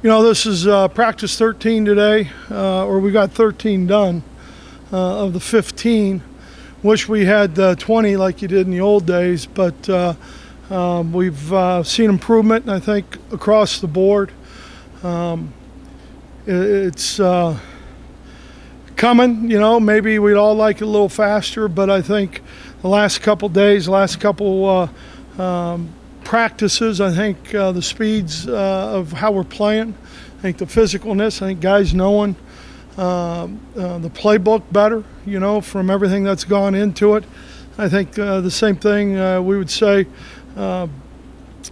This is practice 13 today, or we got 13 done of the 15. Wish we had 20 like you did in the old days, but we've seen improvement, I think, across the board. It's coming, maybe we'd all like it a little faster, but I think the last couple days, last couple practices, I think the speeds of how we're playing, I think the physicalness, I think guys knowing the playbook better, from everything that's gone into it. I think the same thing we would say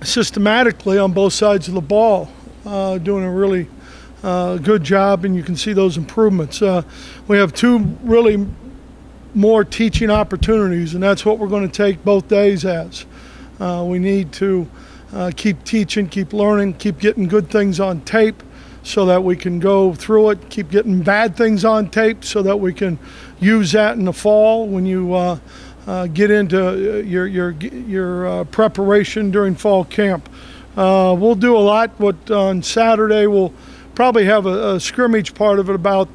systematically on both sides of the ball, doing a really good job, and you can see those improvements. We have two really more teaching opportunities, and that's what we're going to take both days as. We need to keep teaching, keep learning, keep getting good things on tape so that we can go through it, keep getting bad things on tape so that we can use that in the fall when you get into your preparation during fall camp. We'll do a lot. On Saturday we'll probably have a scrimmage part of it, about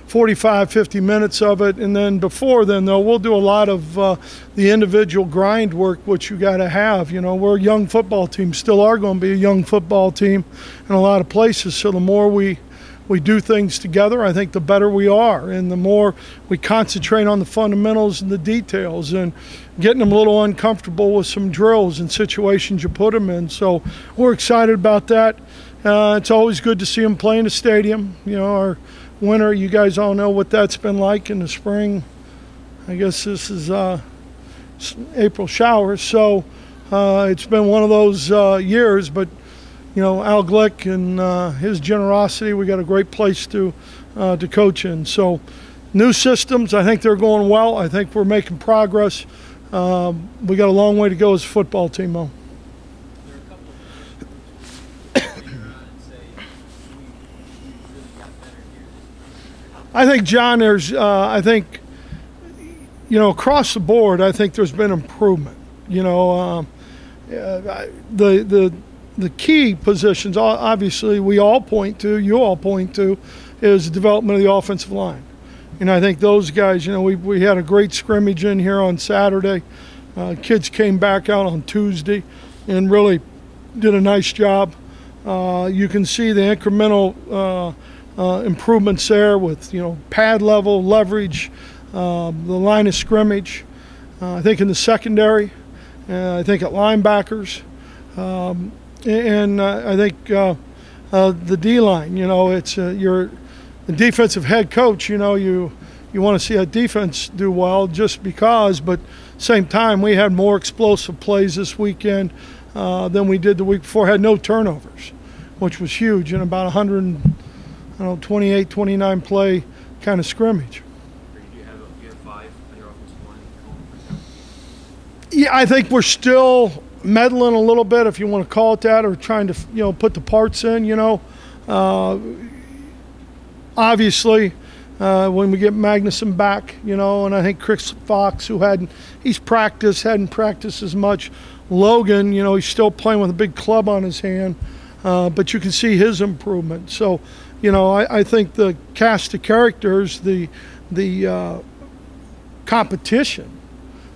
45, 50 minutes of it, and then before then, though, we'll do a lot of the individual grind work, which you got to have. We're a young football team, still are going to be a young football team in a lot of places, so the more we do things together, I think the better we are, and the more we concentrate on the fundamentals and the details and getting them a little uncomfortable with some drills and situations you put them in. So we're excited about that. It's always good to see them play in the stadium. Our winter, you guys all know what that's been like. In the spring, I guess this is April showers, so it's been one of those years, but Al Glick and his generosity, we got a great place to coach in. So new systems, I think they're going well. I think we're making progress. We got a long way to go as a football team, though. I think, John, there's, across the board, I think there's been improvement. The key positions, obviously, you all point to, is the development of the offensive line. And I think those guys, we had a great scrimmage in here on Saturday. Kids came back out on Tuesday and really did a nice job. You can see the incremental improvements there with pad level, leverage, the line of scrimmage. I think in the secondary, I think at linebackers, and I think the D-line. It's you're the defensive head coach. You want to see a defense do well just because, but same time we had more explosive plays this weekend than we did the week before. Had no turnovers, which was huge in about 28, 29 play kind of scrimmage. Do you have 5 on your offensive line? Yeah, I think we're still meddling a little bit, if you want to call it that, or trying to put the parts in. Obviously, when we get Magnuson back, and I think Chris Fox, who hadn't practiced as much. Logan, he's still playing with a big club on his hand, but you can see his improvement. So. I think the cast of characters, the competition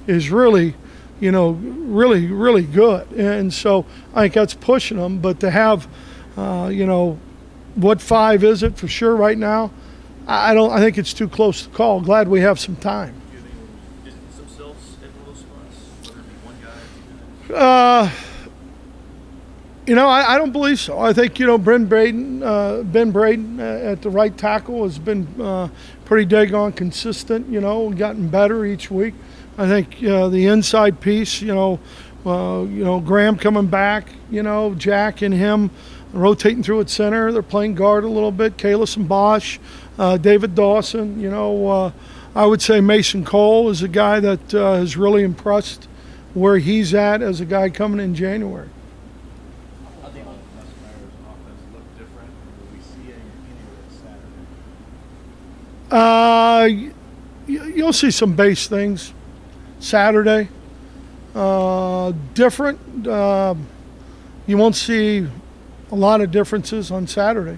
is really, really good. And so I think that's pushing them. But to have, what 5 is it for sure right now? I think it's too close to call. Glad we have some time. Do you think we'll distance themselves at those spots? Whether it be one guy or 2 guys? I don't believe so. I think, Ben Brady at the right tackle has been pretty daggone consistent, gotten better each week. I think the inside piece, Graham coming back, Jack and him rotating through at center. They're playing guard a little bit. Kalis and Bosch, David Dawson, I would say Mason Cole is a guy that has really impressed where he's at as a guy coming in January. You'll see some base things Saturday. Different. You won't see a lot of differences on Saturday.